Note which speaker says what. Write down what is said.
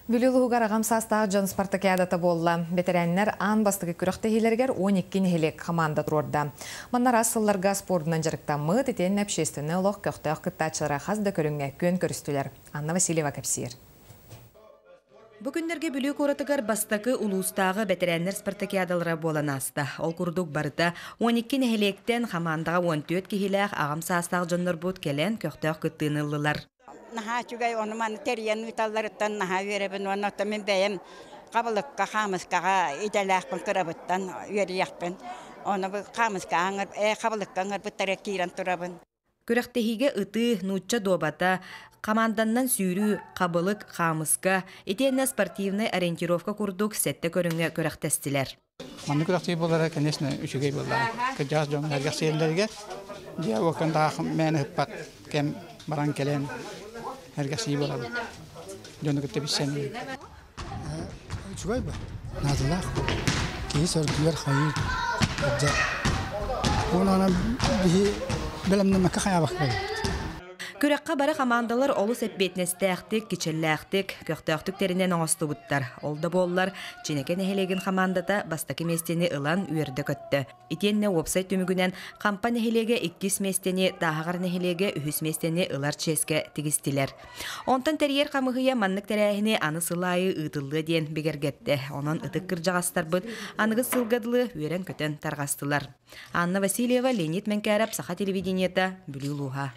Speaker 1: Бүлілуғар ағам састағы Джон Спартакиадата болла. Ветеринер ан бастығы күріқтігілергер 12 хелек команда тұрорда. Маннар асылларға спордынан жарықта мұт етен общественный олық көқтіғ күттачылара қазды көрінге көн көрістілер. Анна Васильева кәпсер.
Speaker 2: Бүгіндерге бүлі көретігер бастақы ұлыстағы ветеринер Спартакиадалары болан асты. Ол күрдік барыта 12 хелектен командаға 14 кехіләқ ағам састағы Джоннар бұд келен көқтіғ күттінілілер.
Speaker 3: Наха чугай оны маны териян үталларыттан наха веребін оны мен бәйім қабылыққа қамысқаға иделәқпін кірабыттан верияқпын. Оны қамысқа аңыр, қабылыққа аңыр бұттары кейран тұрабын.
Speaker 2: Күрәқтехиге ыты, нучча добата, команданнан сүйрі, қабылық, қамысқа, етенне спортивный ориентировка күрдік сәтті көріңе күрәқтестілер.
Speaker 4: Маны күрәқтей болары, конечно, үшігей болары. Күрдіғаз жоңын әргақ сейілдерге, де оқындағы мәні ғыппат кәм баран келен әргақ сейі болары. Жоны күтті бісен.
Speaker 5: Үшігей ба? Назылақ. Кейс өргілер қайыр. Оны Белемнен мәкә хаябак бул.
Speaker 2: Күрәккә бары командалар олус әпбетнестәктик, кичелләктик, көктәктиктеринен оңостубуттар. Олда боллар Ченекен хелеген командата бастакы местени ылан үерде көттө. Итенне вебсайт түмүгүнен компания хелеге 2 местени, тагыр нехелеге 3 местени ылар ческе тигистилер. Онтан терьер камыгыя маннык терәһине аны сылайы ытылды ден бигергетте. Онан ытык кыржагастар бут, аныгы сылгадлы үерен көтөн таргастылар. Анна Васильева, Леонид Менкәрәп, Саха телевидениета, Бүлүлуха.